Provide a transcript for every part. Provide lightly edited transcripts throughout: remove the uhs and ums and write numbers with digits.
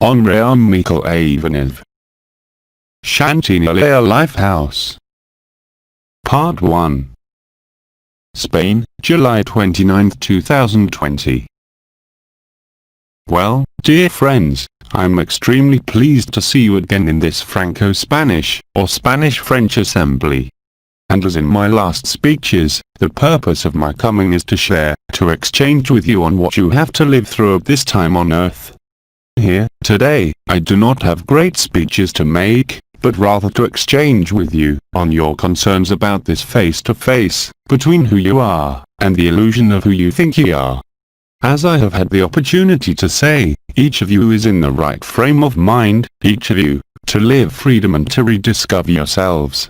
Aivanhov. Shantinilaya Lifehouse. Part 1. Spain, July 29, 2020. Well, dear friends, I'm extremely pleased to see you again in this Franco-Spanish, or Spanish-French assembly. And as in my last speeches, the purpose of my coming is to share, to exchange with you on what you have to live through at this time on earth. Here, today, I do not have great speeches to make, but rather to exchange with you, on your concerns about this face-to-face, between who you are, and the illusion of who you think you are. As I have had the opportunity to say, each of you is in the right frame of mind, each of you, to live freedom and to rediscover yourselves.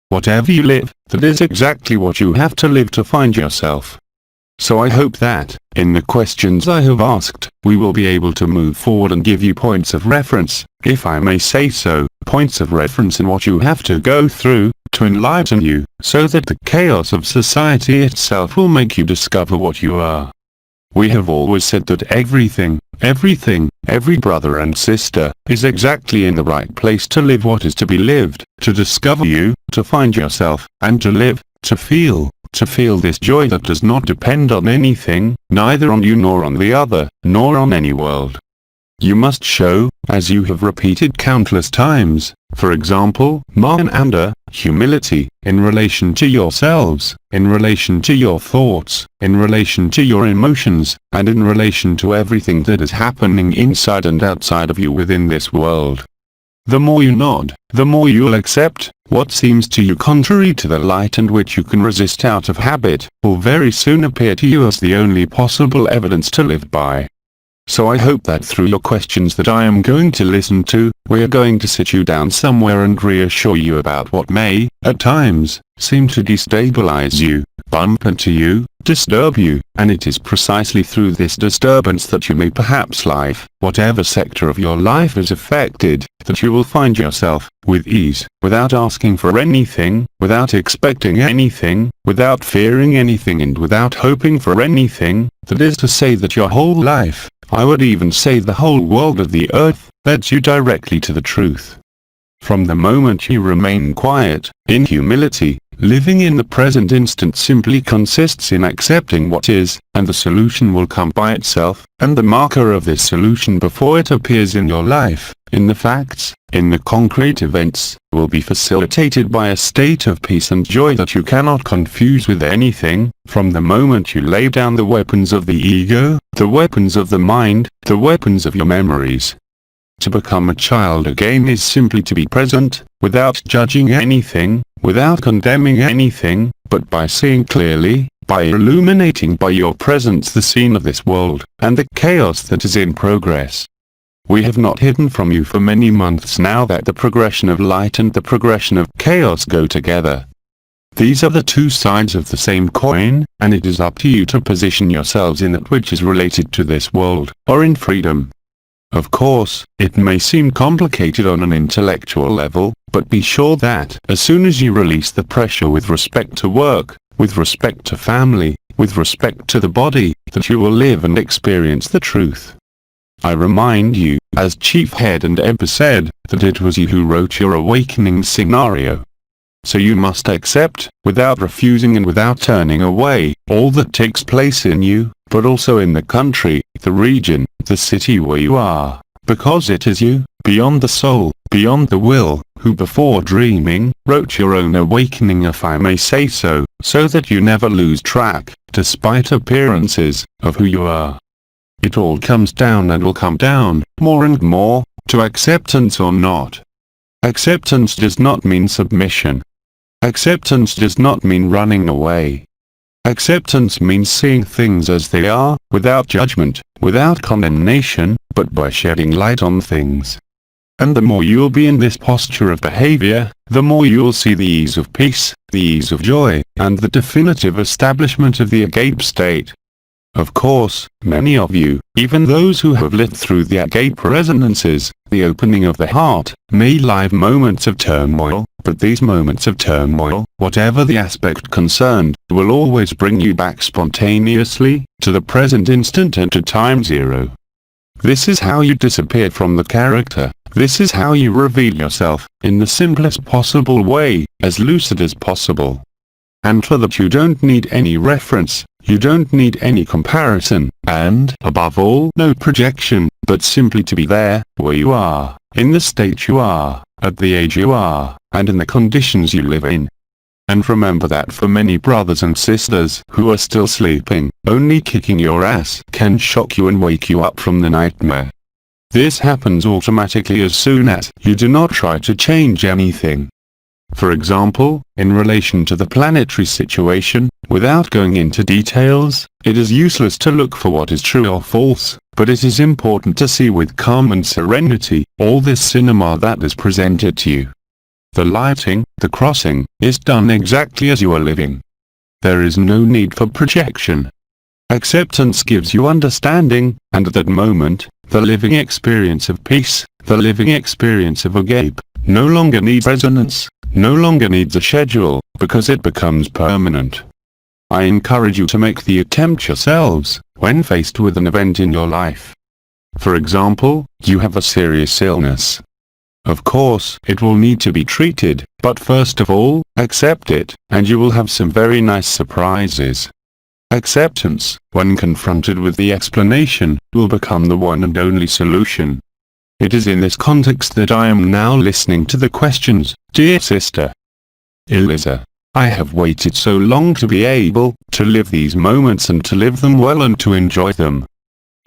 Whatever you live, that is exactly what you have to live to find yourself. So I hope that, in the questions I have asked, we will be able to move forward and give you points of reference, if I may say so, points of reference in what you have to go through, to enlighten you, so that the chaos of society itself will make you discover what you are. We have always said that everything, every brother and sister, is exactly in the right place to live what is to be lived, to discover you, to find yourself, and to live, to feel this joy that does not depend on anything, neither on you nor on the other, nor on any world. You must show, as you have repeated countless times, for example, mananda, humility, in relation to yourselves, in relation to your thoughts, in relation to your emotions, and in relation to everything that is happening inside and outside of you within this world. The more you nod, the more you'll accept, what seems to you contrary to the light and which you can resist out of habit, will very soon appear to you as the only possible evidence to live by. So I hope that through your questions that I am going to listen to, we are going to sit you down somewhere and reassure you about what may, at times, seem to destabilize you, bump into you, disturb you, and it is precisely through this disturbance that you may perhaps life, whatever sector of your life is affected, that you will find yourself, with ease, without asking for anything, without expecting anything, without fearing anything and without hoping for anything, that is to say that your whole life, I would even say the whole world of the earth, leads you directly to the truth. From the moment you remain quiet, in humility, living in the present instant simply consists in accepting what is, and the solution will come by itself, and the marker of this solution before it appears in your life, in the facts, in the concrete events, will be facilitated by a state of peace and joy that you cannot confuse with anything, from the moment you lay down the weapons of the ego, the weapons of the mind, the weapons of your memories. To become a child again is simply to be present, without judging anything, without condemning anything, but by seeing clearly, by illuminating by your presence the scene of this world, and the chaos that is in progress. We have not hidden from you for many months now that the progression of light and the progression of chaos go together. These are the two sides of the same coin, and it is up to you to position yourselves in that which is related to this world, or in freedom. Of course, it may seem complicated on an intellectual level, but be sure that as soon as you release the pressure with respect to work, with respect to family, with respect to the body, that you will live and experience the truth. I remind you, as Chief Head and Emperor said, that it was you who wrote your awakening scenario. So you must accept, without refusing and without turning away, all that takes place in you, but also in the country, the region, the city where you are, because it is you, beyond the soul, beyond the will, who before dreaming, wrote your own awakening, if I may say so, so that you never lose track, despite appearances, of who you are. It all comes down and will come down, more and more, to acceptance or not. Acceptance does not mean submission. Acceptance does not mean running away. Acceptance means seeing things as they are, without judgment, without condemnation, but by shedding light on things. And the more you'll be in this posture of behavior, the more you'll see the ease of peace, the ease of joy, and the definitive establishment of the agape state. Of course, many of you, even those who have lived through the agape resonances, the opening of the heart, may live moments of turmoil, but these moments of turmoil, whatever the aspect concerned, will always bring you back spontaneously, to the present instant and to time zero. This is how you disappear from the character. This is how you reveal yourself, in the simplest possible way, as lucid as possible. And for that you don't need any reference, you don't need any comparison, and, above all, no projection, but simply to be there, where you are, in the state you are, at the age you are, and in the conditions you live in. And remember that for many brothers and sisters who are still sleeping, only kicking your ass can shock you and wake you up from the nightmare. This happens automatically as soon as you do not try to change anything. For example, in relation to the planetary situation, without going into details, it is useless to look for what is true or false, but it is important to see with calm and serenity all this cinema that is presented to you. The lighting, the crossing, is done exactly as you are living. There is no need for projection. Acceptance gives you understanding, and at that moment, the living experience of peace, the living experience of agape, no longer needs resonance, no longer needs a schedule, because it becomes permanent. I encourage you to make the attempt yourselves, when faced with an event in your life. For example, you have a serious illness. Of course, it will need to be treated, but first of all, accept it, and you will have some very nice surprises. Acceptance, when confronted with the explanation, will become the one and only solution. It is in this context that I am now listening to the questions, dear sister Eliza. I have waited so long to be able to live these moments and to live them well and to enjoy them.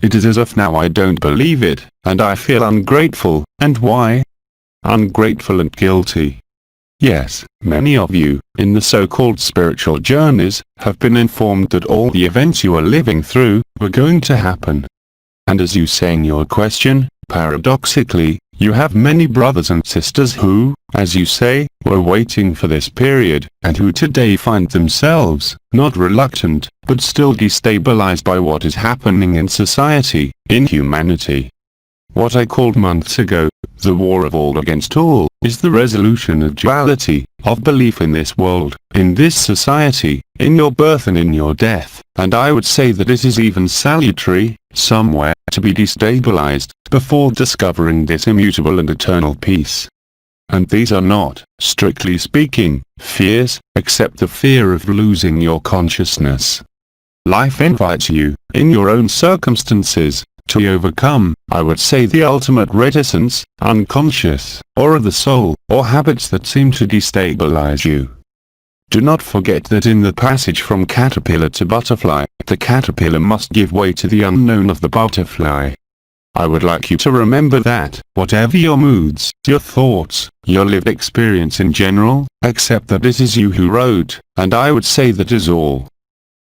It is as if now I don't believe it, and I feel ungrateful, and why? Ungrateful and guilty. Yes, many of you, in the so-called spiritual journeys, have been informed that all the events you are living through, were going to happen. And as you say in your question, paradoxically, you have many brothers and sisters who, as you say, were waiting for this period, and who today find themselves, not reluctant, but still destabilized by what is happening in society, in humanity. What I called months ago, the war of all against all, is the resolution of duality, of belief in this world, in this society, in your birth and in your death, and I would say that it is even salutary, somewhere, to be destabilized, before discovering this immutable and eternal peace. And these are not, strictly speaking, fears, except the fear of losing your consciousness. Life invites you, in your own circumstances, to overcome, I would say, the ultimate reticence, unconscious, or of the soul, or habits that seem to destabilize you. Do not forget that in the passage from caterpillar to butterfly, the caterpillar must give way to the unknown of the butterfly. I would like you to remember that, whatever your moods, your thoughts, your lived experience in general, accept that it is you who wrote, and I would say that is all.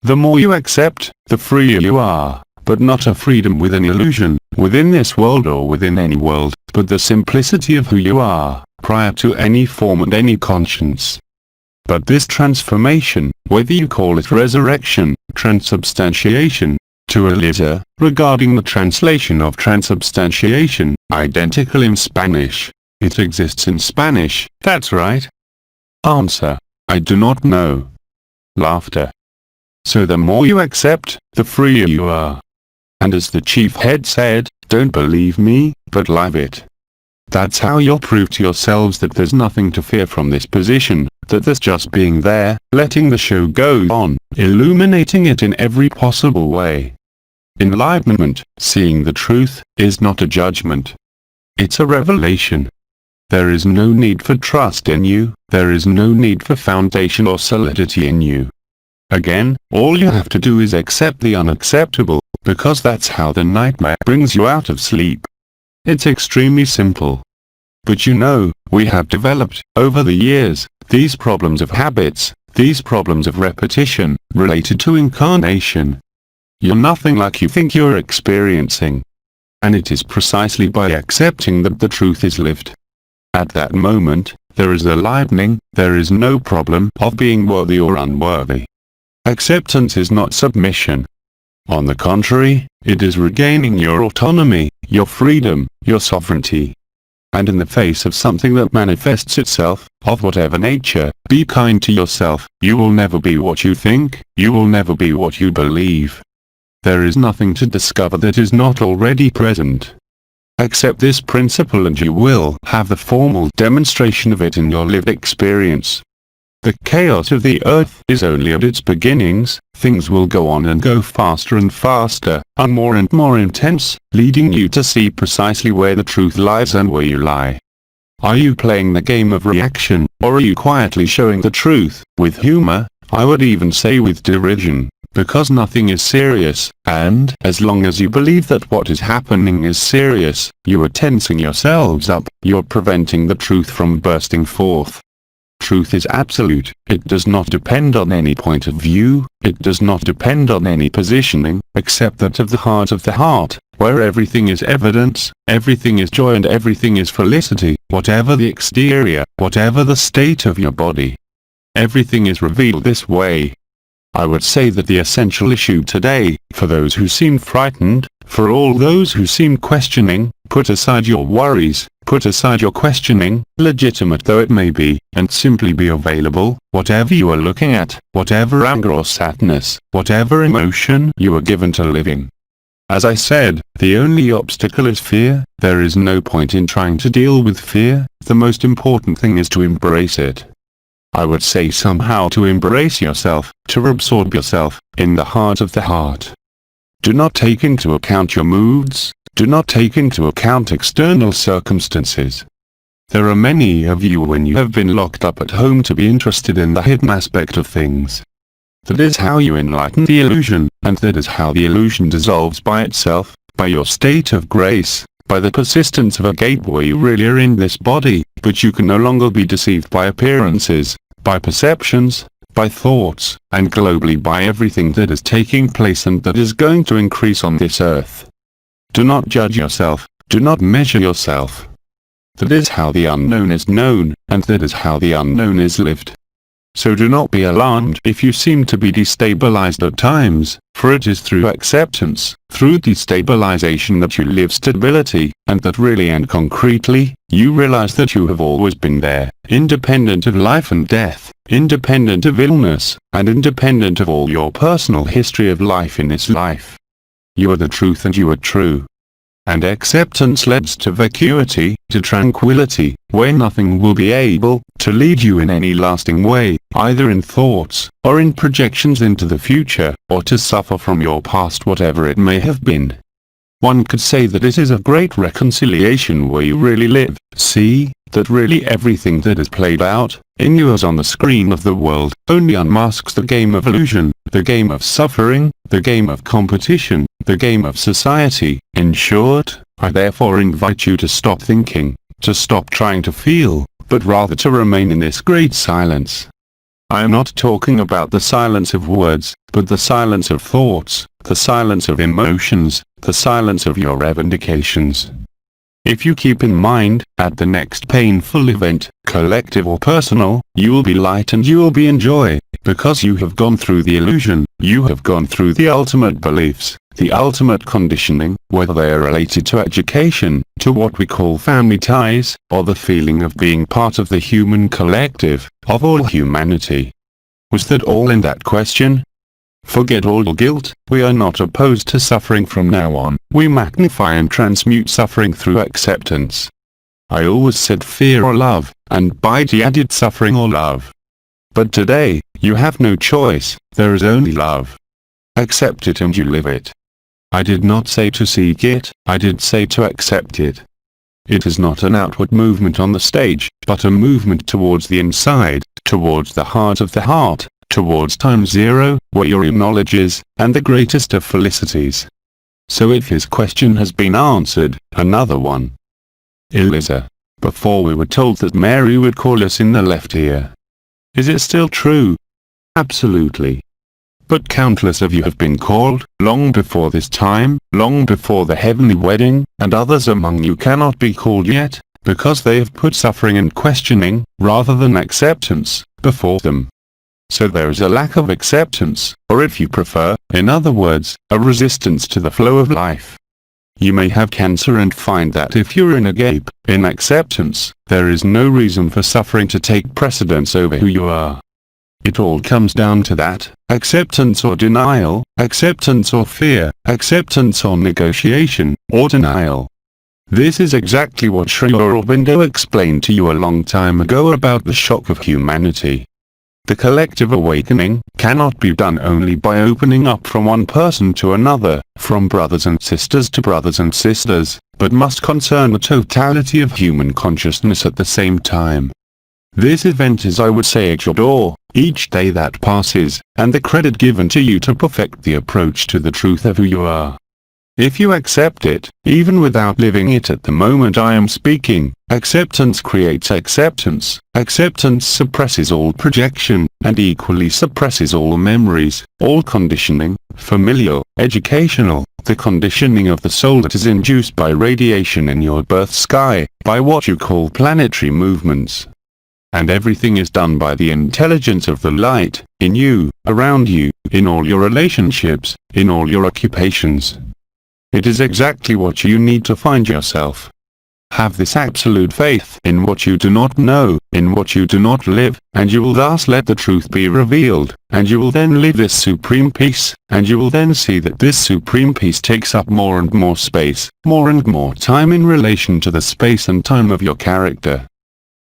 The more you accept, the freer you are. But not a freedom with an illusion, within this world or within any world, but the simplicity of who you are, prior to any form and any conscience. But this transformation, whether you call it resurrection, transubstantiation, to Eliza, regarding the translation of transubstantiation, identical in Spanish. It exists in Spanish, that's right. Answer: I do not know. Laughter. So the more you accept, the freer you are. And as the chief head said, don't believe me, but live it. That's how you'll prove to yourselves that there's nothing to fear from this position, that there's just being there, letting the show go on, illuminating it in every possible way. Enlightenment, seeing the truth, is not a judgment. It's a revelation. There is no need for trust in you, there is no need for foundation or solidity in you. Again, all you have to do is accept the unacceptable, because that's how the nightmare brings you out of sleep. It's extremely simple. But you know, we have developed, over the years, these problems of habits, these problems of repetition, related to incarnation. You're nothing like you think you're experiencing. And it is precisely by accepting that the truth is lived. At that moment, there is a lightening, there is no problem of being worthy or unworthy. Acceptance is not submission. On the contrary, it is regaining your autonomy, your freedom, your sovereignty. And in the face of something that manifests itself, of whatever nature, be kind to yourself. You will never be what you think, you will never be what you believe. There is nothing to discover that is not already present. Accept this principle and you will have the formal demonstration of it in your lived experience. The chaos of the earth is only at its beginnings. Things will go on and go faster and faster, and more intense, leading you to see precisely where the truth lies and where you lie. Are you playing the game of reaction, or are you quietly showing the truth, with humor, I would even say with derision, because nothing is serious, and as long as you believe that what is happening is serious, you are tensing yourselves up, you're preventing the truth from bursting forth. Truth is absolute, it does not depend on any point of view, it does not depend on any positioning, except that of the heart, where everything is evidence, everything is joy and everything is felicity, whatever the exterior, whatever the state of your body. Everything is revealed this way. I would say that the essential issue today, for those who seem frightened, for all those who seem questioning, put aside your worries, put aside your questioning, legitimate though it may be, and simply be available, whatever you are looking at, whatever anger or sadness, whatever emotion you are given to living. As I said, the only obstacle is fear. There is no point in trying to deal with fear, the most important thing is to embrace it. I would say somehow to embrace yourself, to absorb yourself, in the heart of the heart. Do not take into account your moods, do not take into account external circumstances. There are many of you when you have been locked up at home to be interested in the hidden aspect of things. That is how you enlighten the illusion, and that is how the illusion dissolves by itself, by your state of grace, by the persistence of a gate where you really are in this body, but you can no longer be deceived by appearances, by perceptions, by thoughts, and globally by everything that is taking place and that is going to increase on this earth. Do not judge yourself, do not measure yourself. That is how the unknown is known, and that is how the unknown is lived. So do not be alarmed if you seem to be destabilized at times, for it is through acceptance, through destabilization that you live stability, and that really and concretely, you realize that you have always been there, independent of life and death, independent of illness, and independent of all your personal history of life in this life. You are the truth and you are true. And acceptance leads to vacuity, to tranquility, where nothing will be able to lead you in any lasting way, either in thoughts, or in projections into the future, or to suffer from your past whatever it may have been. One could say that it is a great reconciliation where you really live, see, that really everything that is played out, in you as on the screen of the world, only unmasks the game of illusion, the game of suffering, the game of competition, the game of society. In short, I therefore invite you to stop thinking, to stop trying to feel, but rather to remain in this great silence. I am not talking about the silence of words, but the silence of thoughts, the silence of emotions, the silence of your revendications. If you keep in mind, at the next painful event, collective or personal, you will be light and you will be in joy, because you have gone through the illusion, you have gone through the ultimate beliefs, the ultimate conditioning, whether they are related to education, to what we call family ties, or the feeling of being part of the human collective, of all humanity. Was that all in that question? Forget all guilt, we are not opposed to suffering from now on, we magnify and transmute suffering through acceptance. I always said fear or love, and by the added suffering or love. But today, you have no choice, there is only love. Accept it and you live it. I did not say to seek it, I did say to accept it. It is not an outward movement on the stage, but a movement towards the inside, towards the heart of the heart, towards time zero, where your knowledge is, and the greatest of felicities. So if his question has been answered, another one. Eliza. Before we were told that Mary would call us in the left ear. Is it still true? Absolutely. But countless of you have been called, long before this time, long before the heavenly wedding, and others among you cannot be called yet, because they have put suffering and questioning, rather than acceptance, before them. So there is a lack of acceptance, or if you prefer, in other words, a resistance to the flow of life. You may have cancer and find that if you're in a gap, in acceptance, there is no reason for suffering to take precedence over who you are. It all comes down to that: acceptance or denial, acceptance or fear, acceptance or negotiation, or denial. This is exactly what Sri Aurobindo explained to you a long time ago about the shock of humanity. The collective awakening cannot be done only by opening up from one person to another, from brothers and sisters to brothers and sisters, but must concern the totality of human consciousness at the same time. This event is, I would say, at your door, each day that passes, and the credit given to you to perfect the approach to the truth of who you are. If you accept it, even without living it at the moment I am speaking, acceptance creates acceptance. Acceptance suppresses all projection, and equally suppresses all memories, all conditioning, familial, educational, the conditioning of the soul that is induced by radiation in your birth sky, by what you call planetary movements. And everything is done by the intelligence of the light, in you, around you, in all your relationships, in all your occupations. It is exactly what you need to find yourself. Have this absolute faith in what you do not know, in what you do not live, and you will thus let the truth be revealed, and you will then live this supreme peace, and you will then see that this supreme peace takes up more and more space, more and more time in relation to the space and time of your character.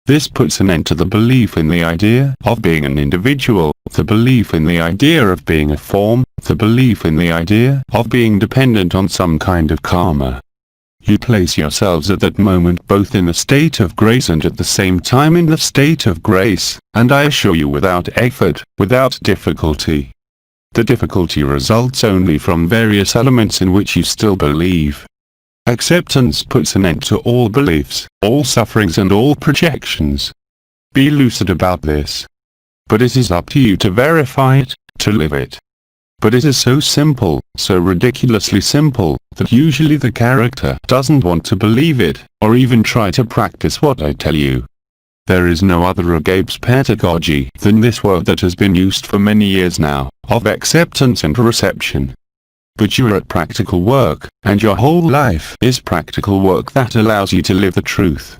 This puts an end to the belief in the idea of being an individual, the belief in the idea of being a form, the belief in the idea of being dependent on some kind of karma. You place yourselves at that moment both in the state of grace and at the same time in the state of grace, and I assure you without effort, without difficulty. The difficulty results only from various elements in which you still believe. Acceptance puts an end to all beliefs, all sufferings and all projections. Be lucid about this. But it is up to you to verify it, to live it. But it is so simple, so ridiculously simple, that usually the character doesn't want to believe it, or even try to practice what I tell you. There is no other agape's pedagogy than this word that has been used for many years now, of acceptance and reception. But you are at practical work, and your whole life is practical work that allows you to live the truth.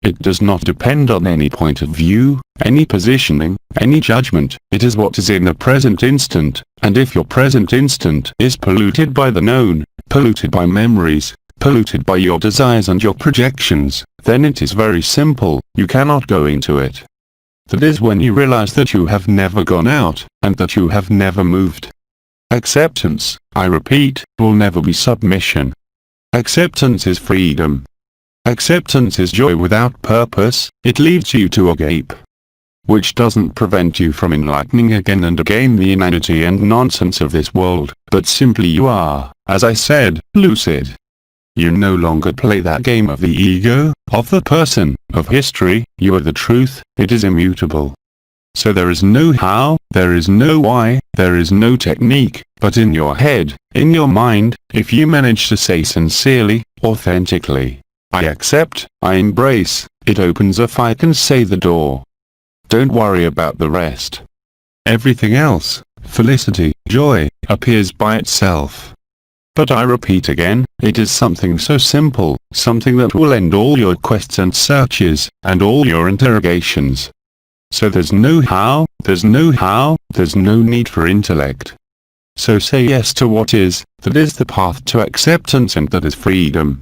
It does not depend on any point of view, any positioning, any judgment. It is what is in the present instant, and if your present instant is polluted by the known, polluted by memories, polluted by your desires and your projections, then it is very simple, you cannot go into it. That is when you realize that you have never gone out, and that you have never moved. Acceptance, I repeat, will never be submission. Acceptance is freedom. Acceptance is joy without purpose. It leads you to agape. Which doesn't prevent you from enlightening again and again the inanity and nonsense of this world, but simply you are, as I said, lucid. You no longer play that game of the ego, of the person, of history. You are the truth. It is immutable. So there is no how, there is no why, there is no technique, but in your head, in your mind, if you manage to say sincerely, authentically, I accept, I embrace, it opens if I can say the door. Don't worry about the rest. Everything else, felicity, joy, appears by itself. But I repeat again, it is something so simple, something that will end all your quests and searches, and all your interrogations. So there's no how, there's no need for intellect. So say yes to what is, that is the path to acceptance and that is freedom.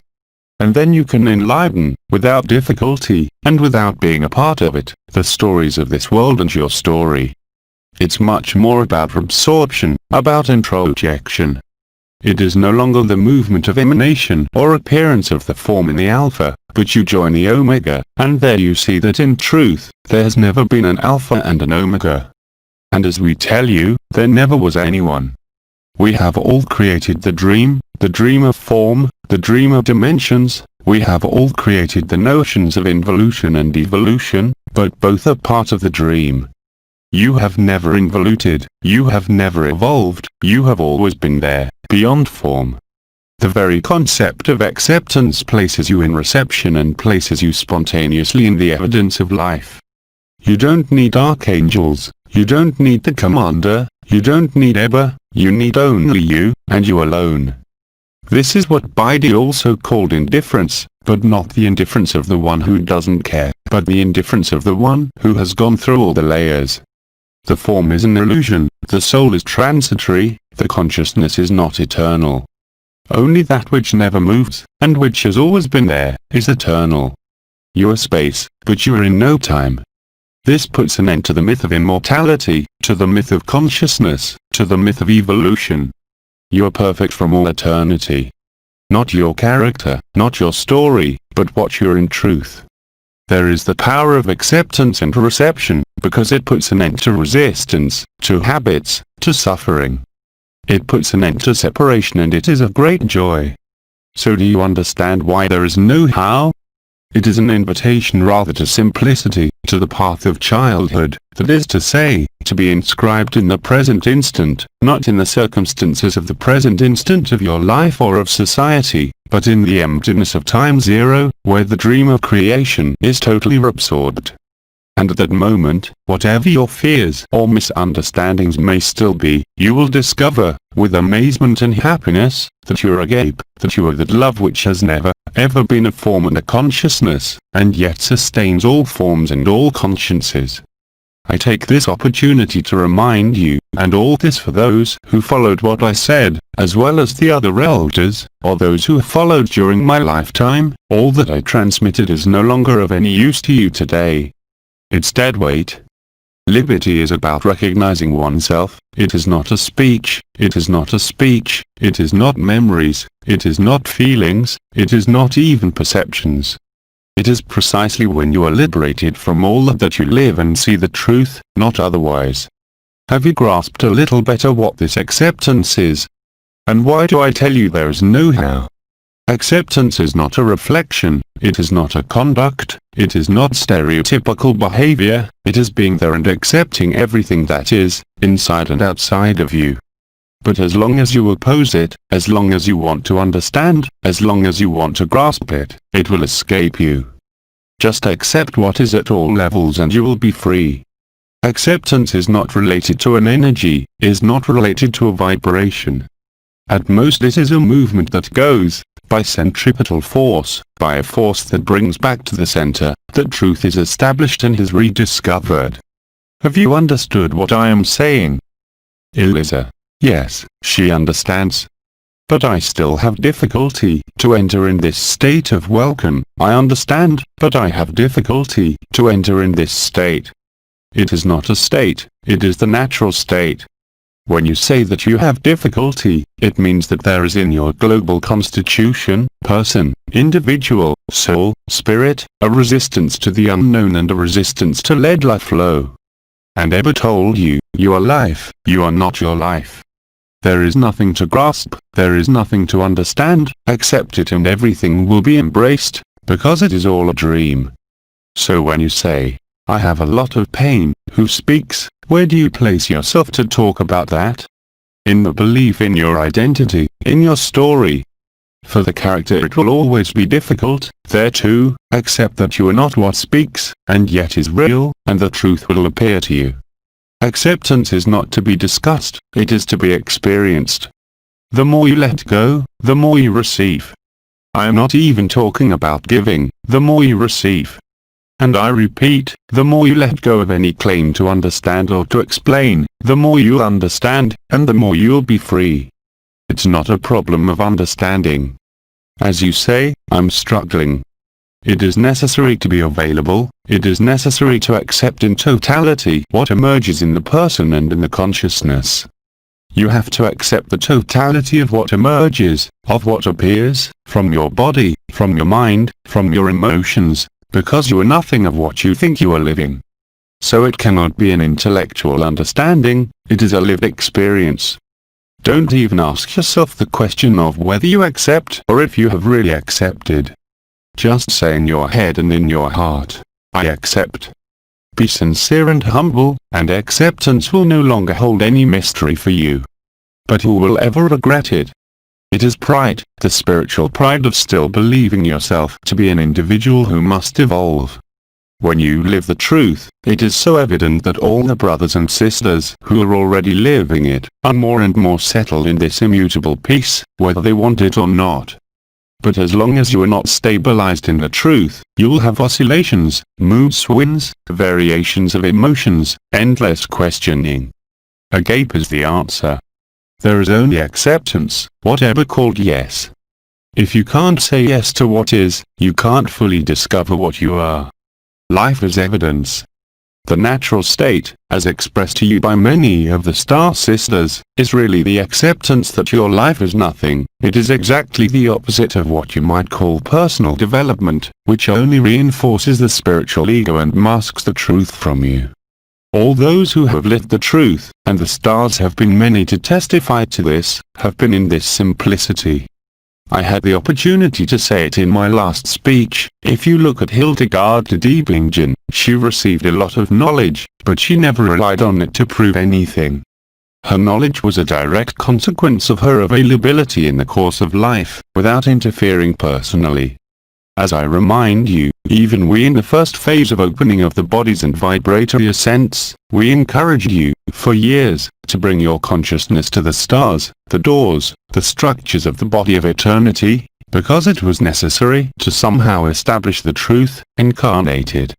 And then you can enliven, without difficulty, and without being a part of it, the stories of this world and your story. It's much more about absorption, about introjection. It is no longer the movement of emanation or appearance of the form in the alpha, but you join the omega, and there you see that in truth, there has never been an alpha and an omega. And as we tell you, there never was anyone. We have all created the dream of form, the dream of dimensions. We have all created the notions of involution and evolution, but both are part of the dream. You have never involuted, you have never evolved, you have always been there, beyond form. The very concept of acceptance places you in reception and places you spontaneously in the evidence of life. You don't need archangels, you don't need the commander, you don't need Eba, you need only you, and you alone. This is what Bidi also called indifference, but not the indifference of the one who doesn't care, but the indifference of the one who has gone through all the layers. The form is an illusion, the soul is transitory, the consciousness is not eternal. Only that which never moves, and which has always been there, is eternal. You are space, but you are in no time. This puts an end to the myth of immortality, to the myth of consciousness, to the myth of evolution. You are perfect from all eternity. Not your character, not your story, but what you are in truth. There is the power of acceptance and reception, because it puts an end to resistance, to habits, to suffering. It puts an end to separation, and it is of great joy. So do you understand why there is no how? It is an invitation rather to simplicity, to the path of childhood, that is to say, to be inscribed in the present instant, not in the circumstances of the present instant of your life or of society, but in the emptiness of time zero, where the dream of creation is totally absorbed. And at that moment, whatever your fears or misunderstandings may still be, you will discover, with amazement and happiness, that you are agape, that you are that love which has never, ever been a form and a consciousness, and yet sustains all forms and all consciences. I take this opportunity to remind you, and all this for those who followed what I said, as well as the other elders, or those who have followed during my lifetime, all that I transmitted is no longer of any use to you today. It's dead weight. Liberty is about recognizing oneself. It is not a speech, it is not a speech, it is not memories, it is not feelings, it is not even perceptions. It is precisely when you are liberated from all that you live and see the truth, not otherwise. Have you grasped a little better what this acceptance is? And why do I tell you there is no how? Acceptance is not a reflection, it is not a conduct, it is not stereotypical behavior, it is being there and accepting everything that is, inside and outside of you. But as long as you oppose it, as long as you want to understand, as long as you want to grasp it, it will escape you. Just accept what is at all levels and you will be free. Acceptance is not related to an energy, is not related to a vibration. At most it is a movement that goes, by centripetal force, by a force that brings back to the center, that truth is established and is rediscovered. Have you understood what I am saying? Eliza. Yes, she understands. But I still have difficulty to enter in this state of welcome. I understand, but I have difficulty to enter in this state. It is not a state, it is the natural state. When you say that you have difficulty, it means that there is in your global constitution, person, individual, soul, spirit, a resistance to the unknown and a resistance to let life flow. And Eber told you, you are life, you are not your life. There is nothing to grasp, there is nothing to understand, accept it and everything will be embraced, because it is all a dream. So when you say, I have a lot of pain, who speaks? Where do you place yourself to talk about that? In the belief in your identity, in your story. For the character it will always be difficult, there too, accept that you are not what speaks, and yet is real, and the truth will appear to you. Acceptance is not to be discussed, it is to be experienced. The more you let go, the more you receive. I am not even talking about giving, the more you receive. And I repeat, the more you let go of any claim to understand or to explain, the more you'll understand, and the more you'll be free. It's not a problem of understanding. As you say, I'm struggling. It is necessary to be available, it is necessary to accept in totality what emerges in the person and in the consciousness. You have to accept the totality of what emerges, of what appears, from your body, from your mind, from your emotions, because you are nothing of what you think you are living. So it cannot be an intellectual understanding, it is a lived experience. Don't even ask yourself the question of whether you accept or if you have really accepted. Just say in your head and in your heart, I accept. Be sincere and humble, and acceptance will no longer hold any mystery for you. But who will ever regret it? It is pride, the spiritual pride of still believing yourself to be an individual who must evolve. When you live the truth, it is so evident that all the brothers and sisters who are already living it are more and more settled in this immutable peace, whether they want it or not. But as long as you are not stabilized in the truth, you will have oscillations, mood swings, variations of emotions, endless questioning. Agape is the answer. There is only acceptance, whatever called yes. If you can't say yes to what is, you can't fully discover what you are. Life is evidence. The natural state, as expressed to you by many of the Star Sisters, is really the acceptance that your life is nothing. It is exactly the opposite of what you might call personal development, which only reinforces the spiritual ego and masks the truth from you. All those who have lived the truth, and the stars have been many to testify to this, have been in this simplicity. I had the opportunity to say it in my last speech. If you look at Hildegard de Deepingen, she received a lot of knowledge, but she never relied on it to prove anything. Her knowledge was a direct consequence of her availability in the course of life, without interfering personally. As I remind you, even we in the first phase of opening of the bodies and vibratory ascents, we encouraged you, for years, to bring your consciousness to the stars, the doors, the structures of the body of eternity, because it was necessary to somehow establish the truth, incarnated.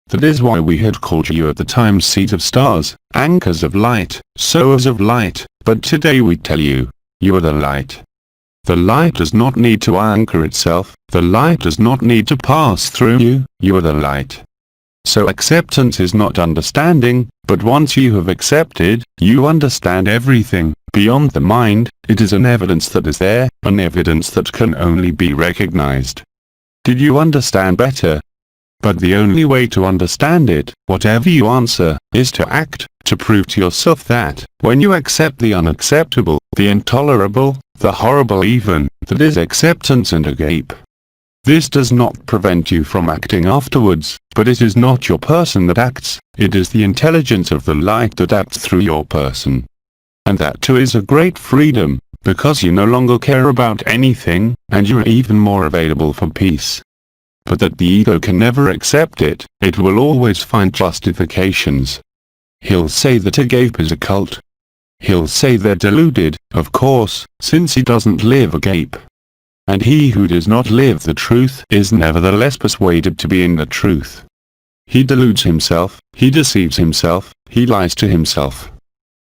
That is why we had called you at the time seeds of stars, anchors of light, sowers of light, but today we tell you, you are the light. The light does not need to anchor itself, the light does not need to pass through you, you are the light. So acceptance is not understanding, but once you have accepted, you understand everything. Beyond the mind, it is an evidence that is there, an evidence that can only be recognized. Did you understand better? But the only way to understand it, whatever you answer, is to act, to prove to yourself that, when you accept the unacceptable, the intolerable, the horrible even, that is acceptance and agape. This does not prevent you from acting afterwards, but it is not your person that acts, it is the intelligence of the light that acts through your person. And that too is a great freedom, because you no longer care about anything, and you are even more available for peace. But that the ego can never accept it, it will always find justifications. He'll say that agape is a cult. He'll say they're deluded, of course, since he doesn't live agape. And he who does not live the truth is nevertheless persuaded to be in the truth. He deludes himself, he deceives himself, he lies to himself.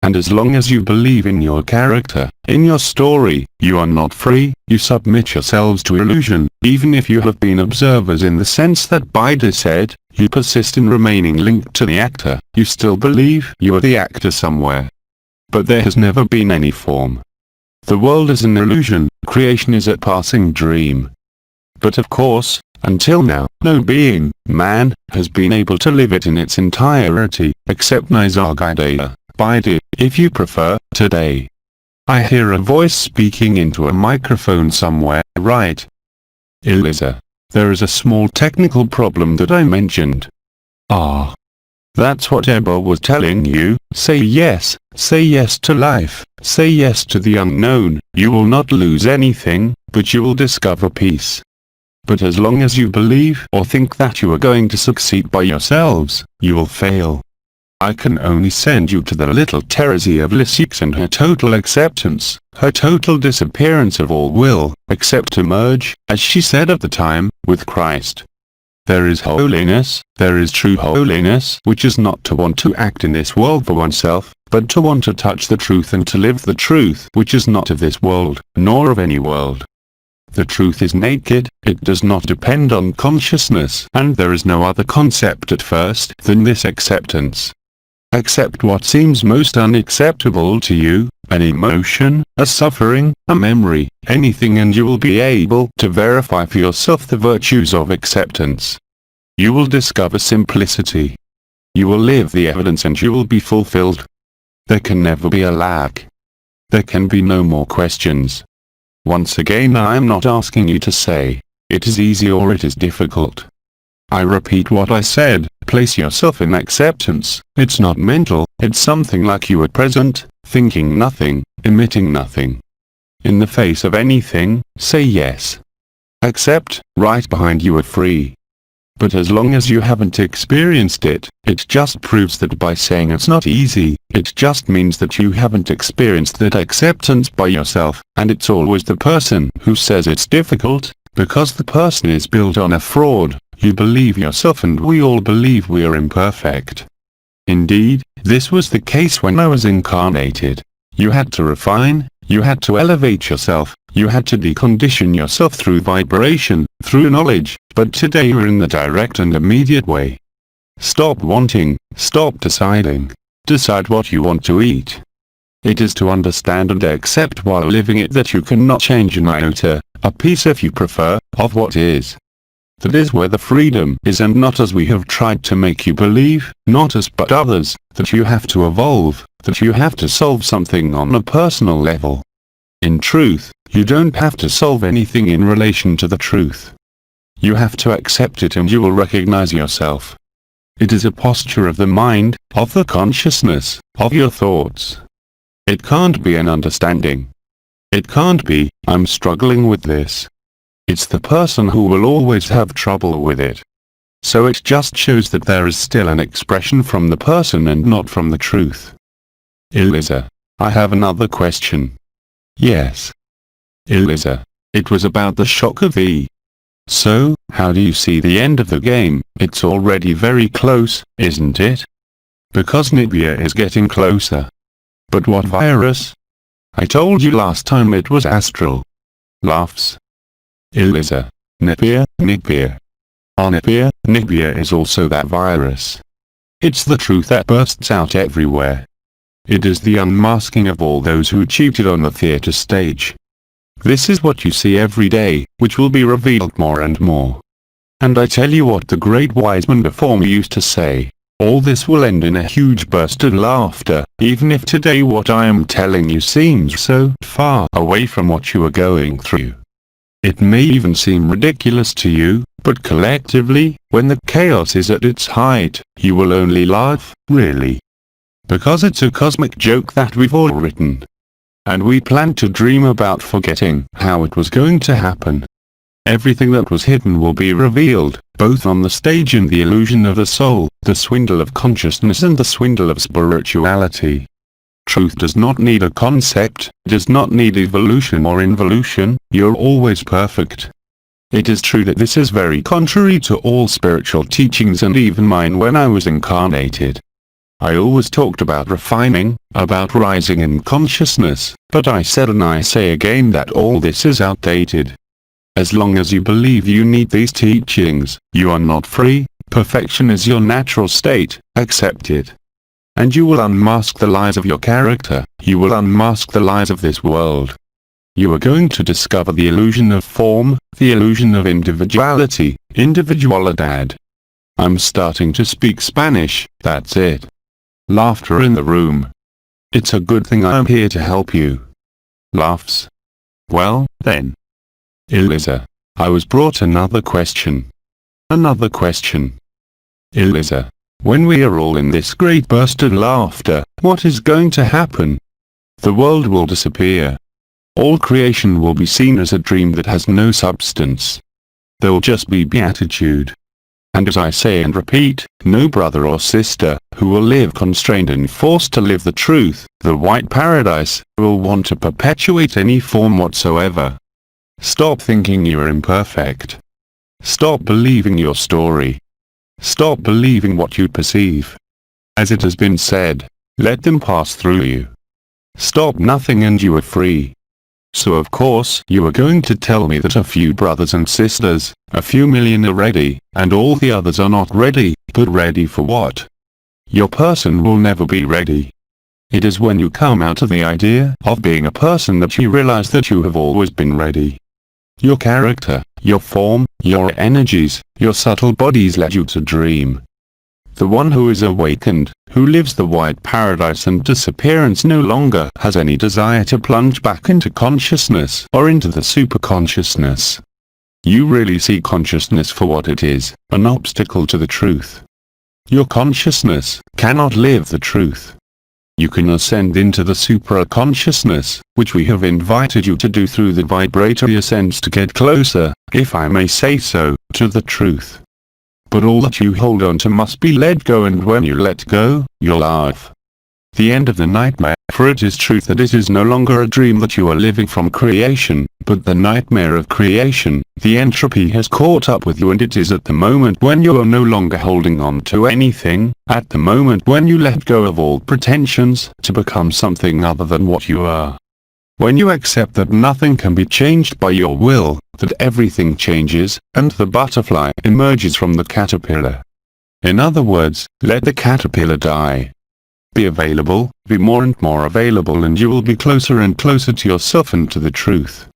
And as long as you believe in your character, in your story, you are not free, you submit yourselves to illusion, even if you have been observers in the sense that Bida said, you persist in remaining linked to the actor, you still believe you are the actor somewhere. But there has never been any form. The world is an illusion, creation is a passing dream. But of course, until now, no being, man, has been able to live it in its entirety, except Nisargadatta, Bida, if you prefer, today. I hear a voice speaking into a microphone somewhere, right? Eliza, there is a small technical problem that I mentioned. Ah. That's what Ebba was telling you, say yes to life, say yes to the unknown, you will not lose anything, but you will discover peace. But as long as you believe or think that you are going to succeed by yourselves, you will fail. I can only send you to the little Teresa of Lisieux and her total acceptance, her total disappearance of all will, except to merge, as she said at the time, with Christ. There is holiness, there is true holiness, which is not to want to act in this world for oneself, but to want to touch the truth and to live the truth, which is not of this world, nor of any world. The truth is naked, it does not depend on consciousness, and there is no other concept at first than this acceptance. Accept what seems most unacceptable to you, an emotion, a suffering, a memory, anything, and you will be able to verify for yourself the virtues of acceptance. You will discover simplicity. You will live the evidence and you will be fulfilled. There can never be a lack. There can be no more questions. Once again, I am not asking you to say, it is easy or it is difficult. I repeat what I said, place yourself in acceptance. It's not mental, it's something like you at present, thinking nothing, emitting nothing. In the face of anything, say yes. Accept, right behind you are free. But as long as you haven't experienced it, it just proves that by saying it's not easy, it just means that you haven't experienced that acceptance by yourself, and it's always the person who says it's difficult, because the person is built on a fraud. You believe yourself, and we all believe we are imperfect. Indeed, this was the case when I was incarnated. You had to refine, you had to elevate yourself, you had to decondition yourself through vibration, through knowledge, but today you're in the direct and immediate way. Stop wanting, stop deciding. Decide what you want to eat. It is to understand and accept while living it that you cannot change an iota, a piece if you prefer, of what is. That is where the freedom is, and not as we have tried to make you believe, not us but others, that you have to evolve, that you have to solve something on a personal level. In truth, you don't have to solve anything in relation to the truth. You have to accept it and you will recognize yourself. It is a posture of the mind, of the consciousness, of your thoughts. It can't be an understanding. It can't be, I'm struggling with this. It's the person who will always have trouble with it. So it just shows that there is still an expression from the person and not from the truth. Eliza, I have another question. Yes. Eliza, it was about the shock of the. So, how do you see the end of the game? It's already very close, isn't it? Because Nibia is getting closer. But what virus? I told you last time it was astral. Laughs. Eliza, Nibia. Nibia is also that virus. It's the truth that bursts out everywhere. It is the unmasking of all those who cheated on the theater stage. This is what you see every day, which will be revealed more and more. And I tell you what the great wise man before me used to say, all this will end in a huge burst of laughter, even if today what I am telling you seems so far away from what you are going through. It may even seem ridiculous to you, but collectively, when the chaos is at its height, you will only laugh, really. Because it's a cosmic joke that we've all written. And we planned to dream about forgetting how it was going to happen. Everything that was hidden will be revealed, both on the stage and the illusion of the soul, the swindle of consciousness and the swindle of spirituality. Truth does not need a concept, does not need evolution or involution, you're always perfect. It is true that this is very contrary to all spiritual teachings and even mine when I was incarnated. I always talked about refining, about rising in consciousness, but I said and I say again that all this is outdated. As long as you believe you need these teachings, you are not free. Perfection is your natural state, accept it. And you will unmask the lies of your character, you will unmask the lies of this world. You are going to discover the illusion of form, the illusion of individuality, individualidad. I'm starting to speak Spanish, that's it. Laughter in the room. It's a good thing I'm here to help you. Laughs. Well, then. Eliza, I was brought another question. Another question. Eliza, when we are all in this great burst of laughter, what is going to happen? The world will disappear. All creation will be seen as a dream that has no substance. There will just be beatitude. And as I say and repeat, no brother or sister, who will live constrained and forced to live the truth, the white paradise, will want to perpetuate any form whatsoever. Stop thinking you are imperfect. Stop believing your story. Stop believing what you perceive. As it has been said, let them pass through you. Stop nothing and you are free. So of course you are going to tell me that a few brothers and sisters, a few million are ready, and all the others are not ready, but ready for what? Your person will never be ready. It is when you come out of the idea of being a person that you realize that you have always been ready. Your character, your form, your energies, your subtle bodies led you to dream. The one who is awakened, who lives the white paradise and disappearance no longer has any desire to plunge back into consciousness or into the superconsciousness. You really see consciousness for what it is, an obstacle to the truth. Your consciousness cannot live the truth. You can ascend into the supraconsciousness, which we have invited you to do through the vibratory ascents to get closer, if I may say so, to the truth. but all that you hold on to must be let go, and when you let go, you'll laugh. The end of the nightmare, for it is truth that it is no longer a dream that you are living from creation, but the nightmare of creation. The entropy has caught up with you, and it is at the moment when you are no longer holding on to anything, at the moment when you let go of all pretensions to become something other than what you are. When you accept that nothing can be changed by your will, that everything changes, and the butterfly emerges from the caterpillar. In other words, let the caterpillar die. Be available, be more and more available, and you will be closer and closer to yourself and to the truth.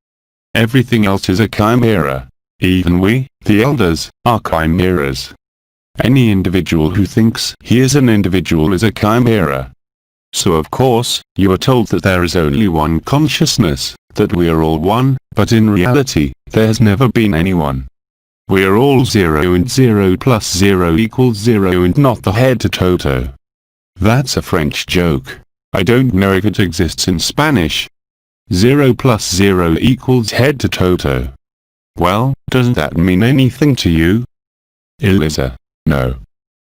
Everything else is a chimera. Even we, the elders, are chimeras. Any individual who thinks he is an individual is a chimera. So of course, you are told that there is only one consciousness, that we are all one, but in reality, there has never been anyone. We are all 0, and 0 plus 0 equals 0, and not the head to toto. That's a French joke. I don't know if it exists in Spanish. 0 plus 0 equals head to toto. Well, doesn't that mean anything to you? Eliza. No.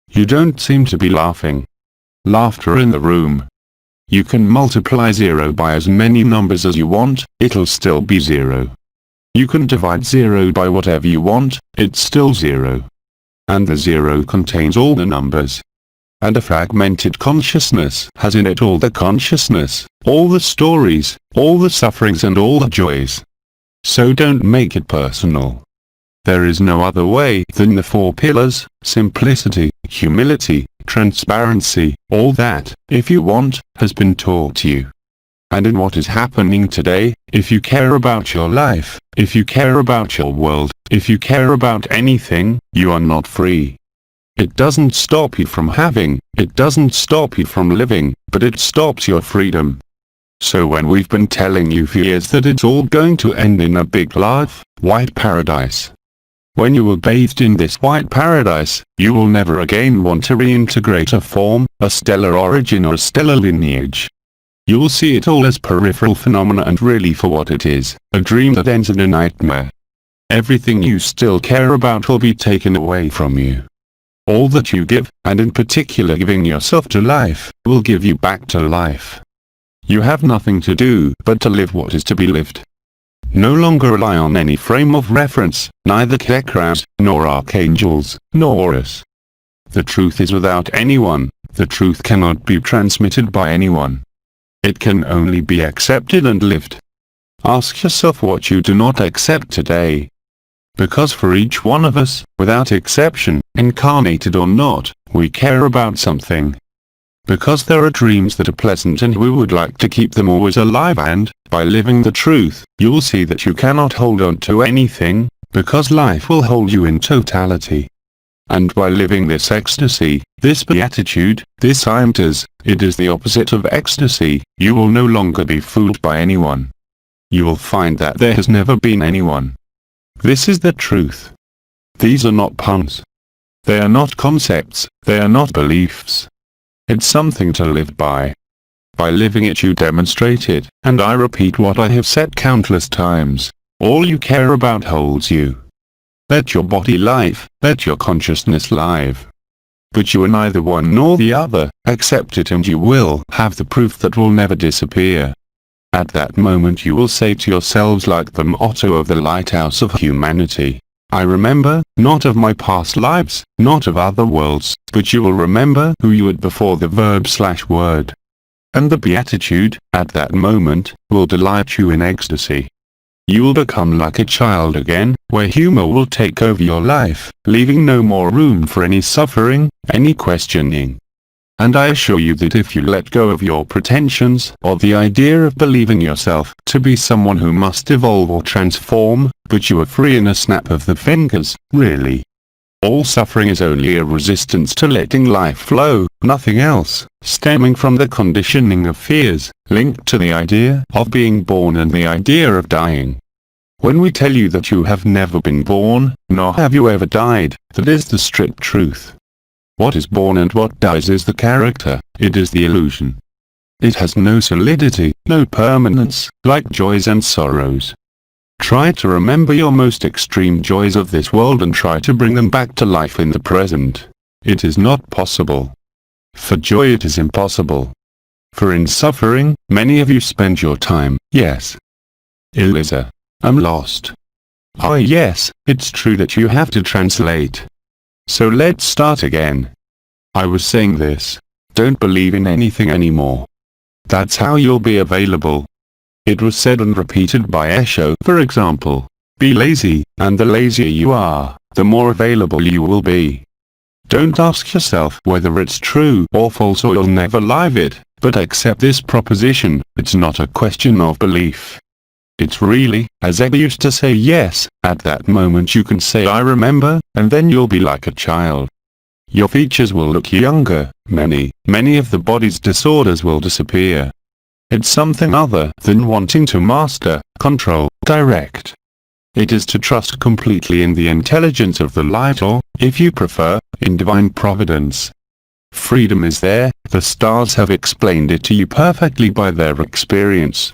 You don't seem to be laughing. Laughter in the room. You can multiply 0 by as many numbers as you want, it'll still be 0. You can divide 0 by whatever you want, it's still 0. And the 0 contains all the numbers. And a fragmented consciousness has in it all the consciousness, all the stories, all the sufferings and all the joys. So don't make it personal. There is no other way than the 4 pillars: simplicity, humility, transparency. All that, if you want, has been taught to you. And in what is happening today, if you care about your life, if you care about your world, if you care about anything, you are not free. It doesn't stop you from having, it doesn't stop you from living, but it stops your freedom. So when we've been telling you for years that it's all going to end in a big large, white paradise. When you are bathed in this white paradise, you will never again want to reintegrate a form, a stellar origin or a stellar lineage. You will see it all as peripheral phenomena and really for what it is, a dream that ends in a nightmare. Everything you still care about will be taken away from you. All that you give, and in particular giving yourself to life, will give you back to life. You have nothing to do but to live what is to be lived. No longer rely on any frame of reference, neither Chakras, nor archangels, nor us. The truth is without anyone, the truth cannot be transmitted by anyone. It can only be accepted and lived. Ask yourself what you do not accept today. Because for each one of us, without exception, incarnated or not, we care about something. Because there are dreams that are pleasant and we would like to keep them always alive, and, by living the truth, you'll see that you cannot hold on to anything, because life will hold you in totality. And by living this ecstasy, this beatitude, this imtas, it is the opposite of ecstasy, you will no longer be fooled by anyone. You will find that there has never been anyone. This is the truth. These are not puns. They are not concepts, they are not beliefs. It's something to live by. By living it you demonstrate it, and I repeat what I have said countless times. All you care about holds you. Let your body live, let your consciousness live. But you are neither one nor the other, accept it and you will have the proof that will never disappear. At that moment you will say to yourselves like the motto of the lighthouse of humanity, I remember, not of my past lives, not of other worlds, but you will remember who you were before the verb/word. And the beatitude, at that moment, will delight you in ecstasy. You will become like a child again, where humor will take over your life, leaving no more room for any suffering, any questioning. And I assure you that if you let go of your pretensions, or the idea of believing yourself to be someone who must evolve or transform, but you are free in a snap of the fingers, really. All suffering is only a resistance to letting life flow, nothing else, stemming from the conditioning of fears, linked to the idea of being born and the idea of dying. When we tell you that you have never been born, nor have you ever died, that is the strict truth. What is born and what dies is the character, it is the illusion. It has no solidity, no permanence, like joys and sorrows. Try to remember your most extreme joys of this world and try to bring them back to life in the present. It is not possible. For joy it is impossible. For in suffering, many of you spend your time, yes. Eliza. I'm lost. Ah yes, it's true that you have to translate. So let's start again. I was saying this. Don't believe in anything anymore. That's how you'll be available. It was said and repeated by Esho, for example. Be lazy, and the lazier you are, the more available you will be. Don't ask yourself whether it's true or false or you'll never live it, but accept this proposition, it's not a question of belief. It's really, as Eva used to say, yes, at that moment you can say I remember, and then you'll be like a child. Your features will look younger, many of the body's disorders will disappear. It's something other than wanting to master, control, direct. It is to trust completely in the intelligence of the light or, if you prefer, in divine providence. Freedom is there, the stars have explained it to you perfectly by their experience.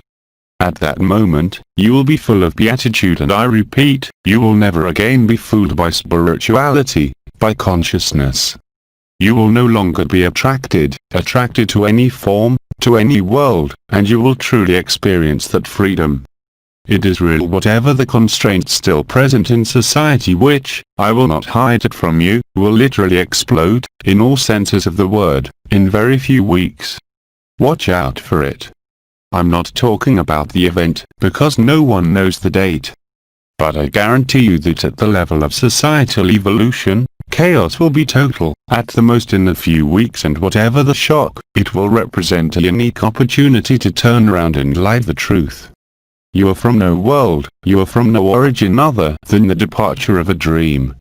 At that moment, you will be full of beatitude and I repeat, you will never again be fooled by spirituality, by consciousness. You will no longer be attracted to any form, to any world, and you will truly experience that freedom. It is real whatever the constraints still present in society which, I will not hide it from you, will literally explode, in all senses of the word, in very few weeks. Watch out for it. I'm not talking about the event, because no one knows the date. But I guarantee you that at the level of societal evolution, chaos will be total, at the most in a few weeks, and whatever the shock, it will represent a unique opportunity to turn around and live the truth. You are from no world, you are from no origin other than the departure of a dream.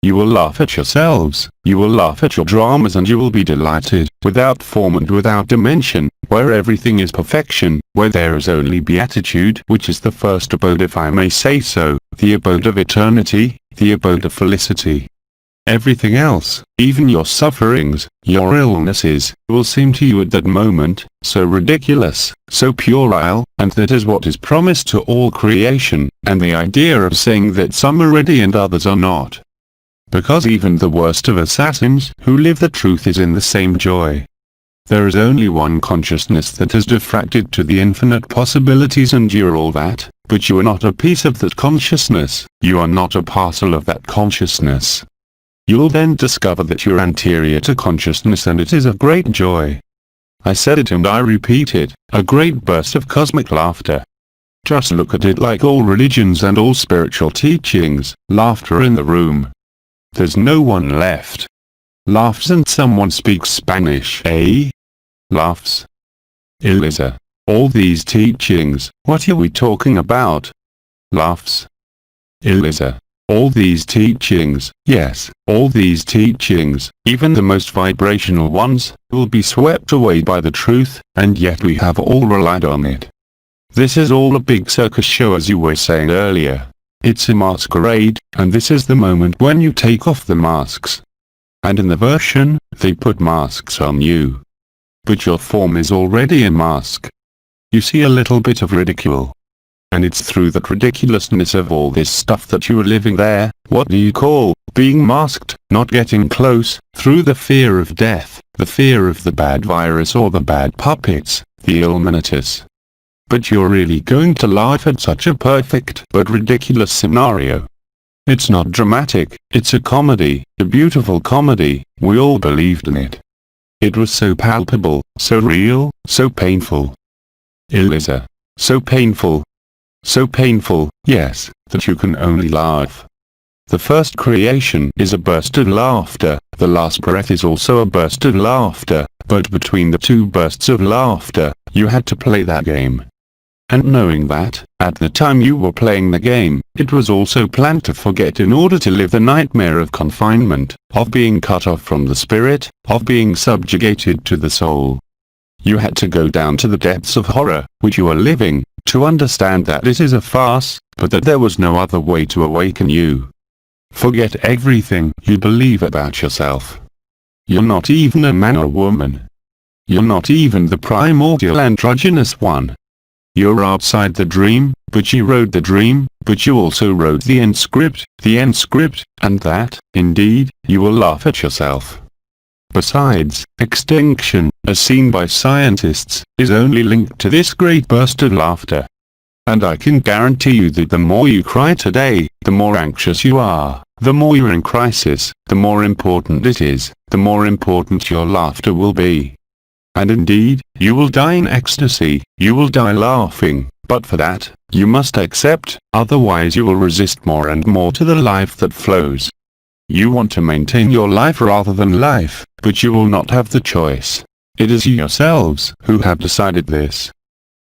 You will laugh at yourselves, you will laugh at your dramas, and you will be delighted, without form and without dimension, where everything is perfection, where there is only beatitude, which is the first abode, if I may say so, the abode of eternity, the abode of felicity. Everything else, even your sufferings, your illnesses, will seem to you at that moment, so ridiculous, so puerile, and that is what is promised to all creation, and the idea of saying that some are ready and others are not. Because even the worst of assassins who live the truth is in the same joy. There is only one consciousness that has diffracted to the infinite possibilities, and you're all that, but you are not a piece of that consciousness, you are not a parcel of that consciousness. You'll then discover that you're anterior to consciousness, and it is a great joy. I said it and I repeat it, a great burst of cosmic laughter. Just look at it like all religions and all spiritual teachings, laughter in the room. There's no one left. Laughs and someone speaks Spanish, eh? Laughs. Eliza. All these teachings, what are we talking about? Laughs. Eliza. All these teachings, yes, all these teachings, even the most vibrational ones, will be swept away by the truth, and yet we have all relied on it. This is all a big circus show, as you were saying earlier. It's a masquerade, and this is the moment when you take off the masks. And in the version, they put masks on you. But your form is already a mask. You see a little bit of ridicule. And it's through that ridiculousness of all this stuff that you are living there, what do you call, being masked, not getting close, through the fear of death, the fear of the bad virus or the bad puppets, the Illuminatus. But you're really going to laugh at such a perfect but ridiculous scenario. It's not dramatic, it's a comedy, a beautiful comedy, we all believed in it. It was so palpable, so real, so painful. Eliza. So painful. So painful, yes, that you can only laugh. The first creation is a burst of laughter, the last breath is also a burst of laughter, but between the two bursts of laughter, you had to play that game. And knowing that, at the time you were playing the game, it was also planned to forget in order to live the nightmare of confinement, of being cut off from the spirit, of being subjugated to the soul. You had to go down to the depths of horror, which you are living, to understand that it is a farce, but that there was no other way to awaken you. Forget everything you believe about yourself. You're not even a man or woman. You're not even the primordial androgynous one. You're outside the dream, but you wrote the dream, but you also wrote the end script, and that, indeed, you will laugh at yourself. Besides, extinction, as seen by scientists, is only linked to this great burst of laughter. And I can guarantee you that the more you cry today, the more anxious you are, the more you're in crisis, the more important it is, the more important your laughter will be. And indeed, you will die in ecstasy, you will die laughing, but for that, you must accept, otherwise you will resist more and more to the life that flows. You want to maintain your life rather than life, but you will not have the choice. It is you yourselves who have decided this.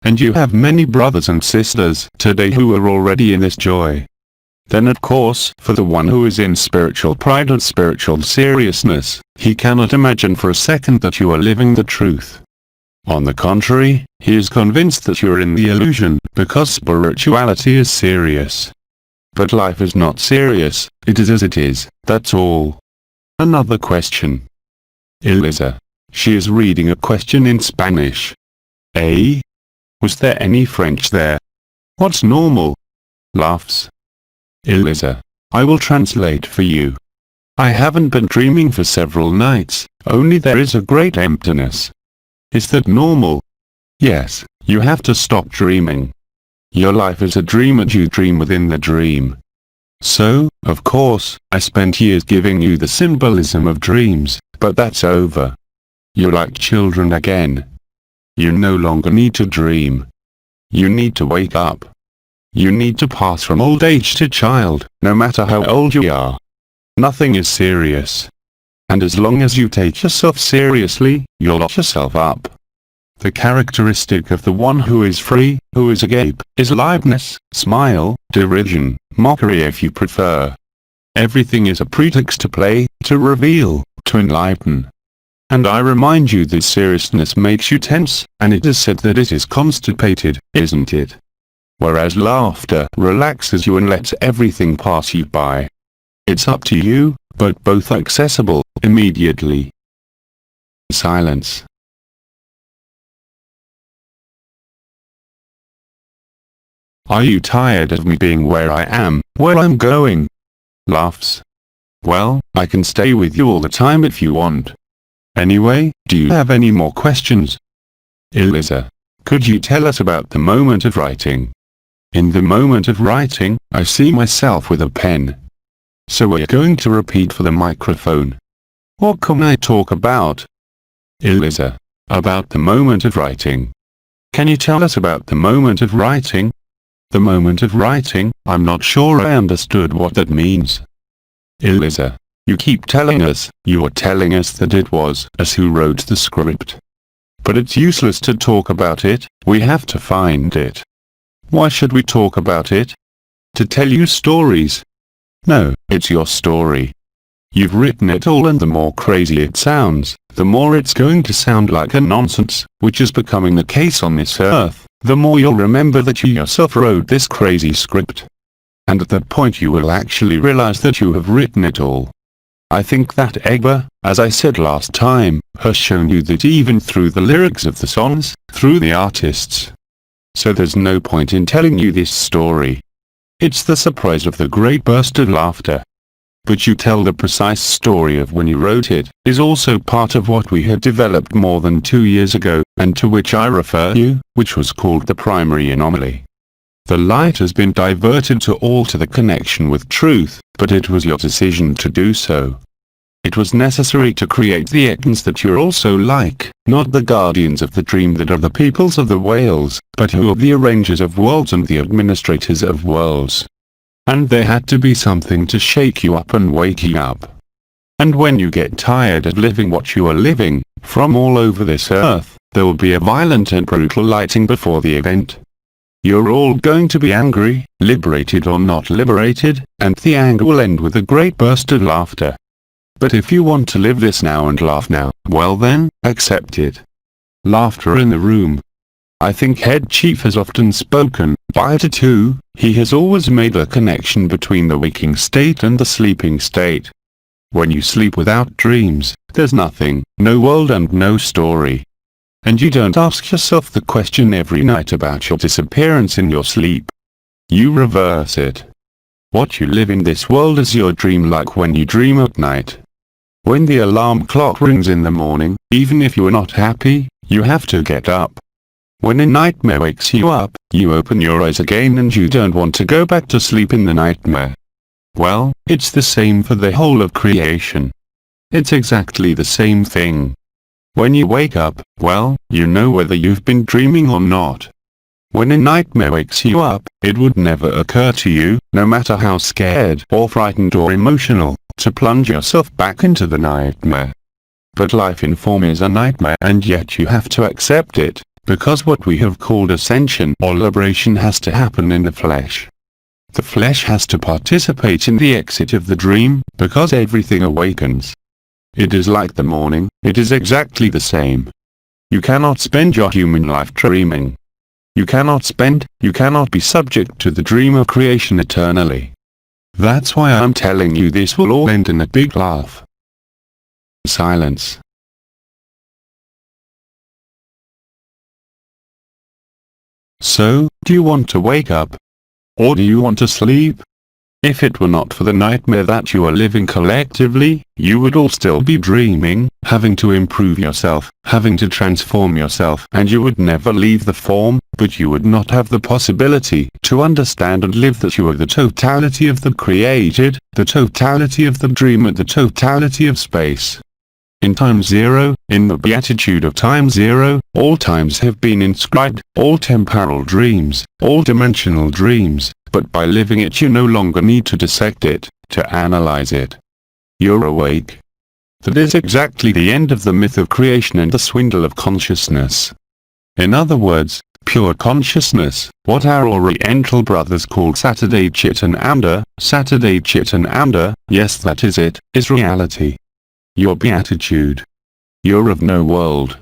And you have many brothers and sisters today who are already in this joy. Then of course, for the one who is in spiritual pride and spiritual seriousness, he cannot imagine for a second that you are living the truth. On the contrary, he is convinced that you are in the illusion, because spirituality is serious. But life is not serious, it is as it is, that's all. Another question. Eliza. She is reading a question in Spanish. Eh? Was there any French there? What's normal? Laughs. Eliza. I will translate for you. I haven't been dreaming for several nights, only there is a great emptiness. Is that normal? Yes, you have to stop dreaming. Your life is a dream and you dream within the dream. So, of course, I spent years giving you the symbolism of dreams, but that's over. You're like children again. You no longer need to dream. You need to wake up. You need to pass from old age to child, no matter how old you are. Nothing is serious. And as long as you take yourself seriously, you'll lock yourself up. The characteristic of the one who is free, who is agape, is liveness, smile, derision, mockery if you prefer. Everything is a pretext to play, to reveal, to enlighten. And I remind you that seriousness makes you tense, and it is said that it is constipated, isn't it? Whereas laughter relaxes you and lets everything pass you by. It's up to you, but both are accessible, immediately. Silence. Are you tired of me being where I am, where I'm going? Laughs. Well, I can stay with you all the time if you want. Anyway, do you have any more questions? Eliza. Could you tell us about the moment of writing? In the moment of writing, I see myself with a pen. So we're going to repeat for the microphone. What can I talk about? Eliza. About the moment of writing. Can you tell us about the moment of writing? The moment of writing, I'm not sure I understood what that means. Eliza. You keep telling us, you are telling us that it was us who wrote the script. But it's useless to talk about it, we have to find it. Why should we talk about it? To tell you stories. No, it's your story. You've written it all, and the more crazy it sounds, the more it's going to sound like a nonsense, which is becoming the case on this earth, the more you'll remember that you yourself wrote this crazy script. And at that point you will actually realize that you have written it all. I think that Egba, as I said last time, has shown you that even through the lyrics of the songs, through the artists. So there's no point in telling you this story. It's the surprise of the great burst of laughter. But you tell the precise story of when you wrote it, is also part of what we had developed more than 2 years ago, and to which I refer you, which was called the primary anomaly. The light has been diverted to alter the connection with truth, but it was your decision to do so. It was necessary to create the icons that you're also like, not the guardians of the dream that are the peoples of the whales, but who are the arrangers of worlds and the administrators of worlds. And there had to be something to shake you up and wake you up. And when you get tired of living what you are living, from all over this earth, there will be a violent and brutal lighting before the event. You're all going to be angry, liberated or not liberated, and the anger will end with a great burst of laughter. But if you want to live this now and laugh now, well then, accept it. Laughter in the room. I think Head Chief has often spoken, by too, he has always made a connection between the waking state and the sleeping state. When you sleep without dreams, there's nothing, no world and no story. And you don't ask yourself the question every night about your disappearance in your sleep. You reverse it. What you live in this world is your dream, like when you dream at night. When the alarm clock rings in the morning, even if you are not happy, you have to get up. When a nightmare wakes you up, you open your eyes again and you don't want to go back to sleep in the nightmare. Well, it's the same for the whole of creation. It's exactly the same thing. When you wake up, well, you know whether you've been dreaming or not. When a nightmare wakes you up, it would never occur to you, no matter how scared or frightened or emotional, to plunge yourself back into the nightmare. But life in form is a nightmare, and yet you have to accept it, because what we have called ascension or liberation has to happen in the flesh. The flesh has to participate in the exit of the dream, because everything awakens. It is like the morning, it is exactly the same. You cannot spend your human life dreaming. You cannot be subject to the dream of creation eternally. That's why I'm telling you this will all end in a big laugh. Silence. So, do you want to wake up? Or do you want to sleep? If it were not for the nightmare that you are living collectively, you would all still be dreaming, having to improve yourself, having to transform yourself, and you would never leave the form, but you would not have the possibility to understand and live that you are the totality of the created, the totality of the dream, and the totality of space. In time zero, in the beatitude of time zero, all times have been inscribed, all temporal dreams, all dimensional dreams, but by living it you no longer need to dissect it, to analyze it. You're awake. That is exactly the end of the myth of creation and the swindle of consciousness. In other words, pure consciousness, what our Oriental brothers call Saturday Chitananda, yes, that is it, is reality. Your beatitude. You're of no world.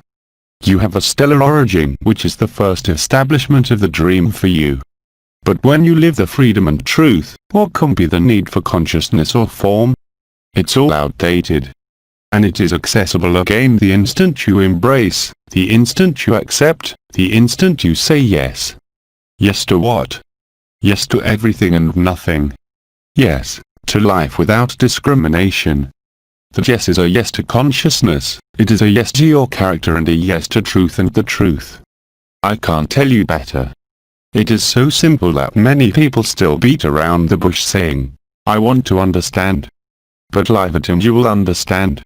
You have a stellar origin, which is the first establishment of the dream for you. But when you live the freedom and truth, what can be the need for consciousness or form? It's all outdated. And it is accessible again the instant you embrace, the instant you accept, the instant you say yes. Yes to what? Yes to everything and nothing. Yes, to life without discrimination. That yes is a yes to consciousness, it is a yes to your character and a yes to truth and the truth. I can't tell you better. It is so simple that many people still beat around the bush saying, I want to understand. But live it and you will understand.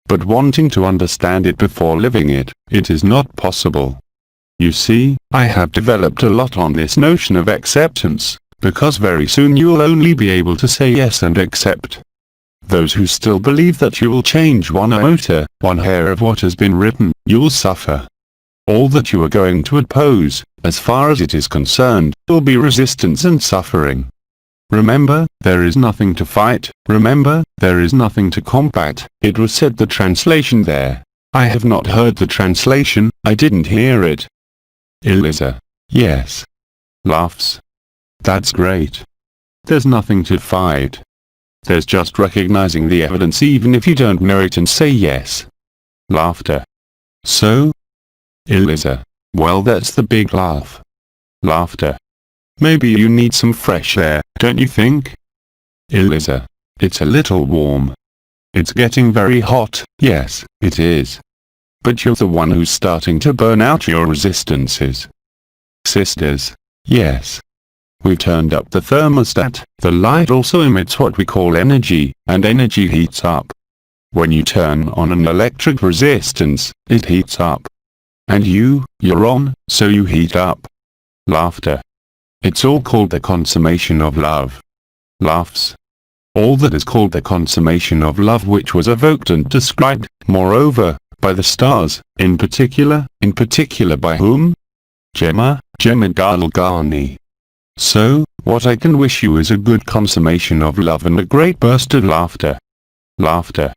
But wanting to understand it before living it, it is not possible. You see, I have developed a lot on this notion of acceptance, because very soon you will only be able to say yes and accept. Those who still believe that you will change one iota, one hair of what has been written, you will suffer. All that you are going to oppose, as far as it is concerned, will be resistance and suffering. Remember, there is nothing to fight, remember, there is nothing to combat, it was said the translation there. I have not heard the translation, I didn't hear it. Eliza. Yes. Laughs. That's great. There's nothing to fight. There's just recognizing the evidence even if you don't know it and say yes. Laughter. So? Eliza. Well, that's the big laugh. Laughter. Maybe you need some fresh air, don't you think? Eliza. It's a little warm. It's getting very hot, yes, it is. But you're the one who's starting to burn out your resistances. Sisters. Yes. We've turned up the thermostat, the light also emits what we call energy, and energy heats up. When you turn on an electric resistance, it heats up. And you're on, so you heat up. Laughter. It's all called the consummation of love. Laughs. All that is called the consummation of love, which was evoked and described, moreover, by the stars, in particular by whom? Gemma Galgani. So, what I can wish you is a good consummation of love and a great burst of laughter. Laughter.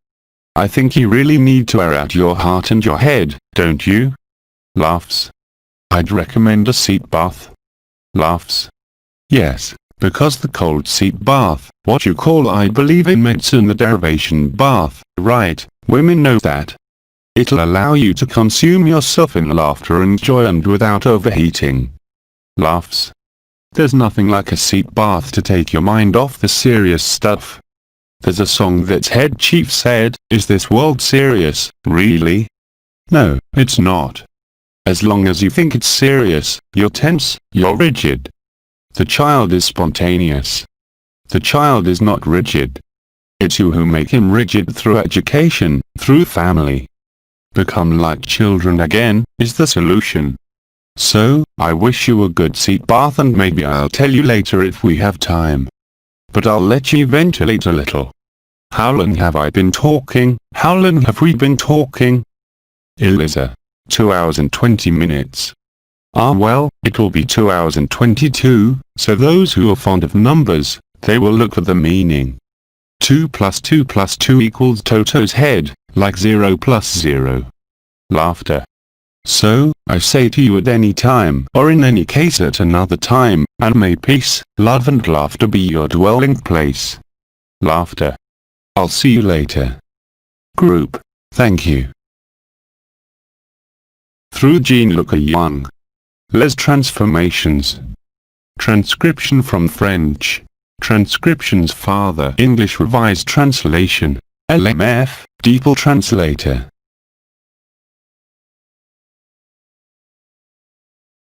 I think you really need to air out your heart and your head, don't you? Laughs. I'd recommend a seat bath. Laughs. Yes, because the cold seat bath, what you call I believe in medicine the derivation bath, right, women know that. It'll allow you to consume yourself in laughter and joy and without overheating. Laughs. There's nothing like a seat bath to take your mind off the serious stuff. There's a song that's head chief said, "Is this world serious, really?" No, it's not. As long as you think it's serious, you're tense, you're rigid. The child is spontaneous. The child is not rigid. It's you who make him rigid through education, through family. Become like children again, is the solution. So, I wish you a good seat bath, and maybe I'll tell you later if we have time. But I'll let you ventilate a little. How long have I been talking? How long have we been talking? Eliza. 2 hours and 20 minutes. Ah well, it'll be 2 hours and 22, so those who are fond of numbers, they will look for the meaning. 2 plus 2 plus 2 equals Toto's head, like 0 plus 0. Laughter. So, I say to you at any time, or in any case at another time, and may peace, love and laughter be your dwelling place. Laughter. I'll see you later. Group. Thank you. Through Jean-Luc Ayoun. Les transformations. Transcription from French. Transcriptions Father English Revised Translation. LMF, DeepL Translator.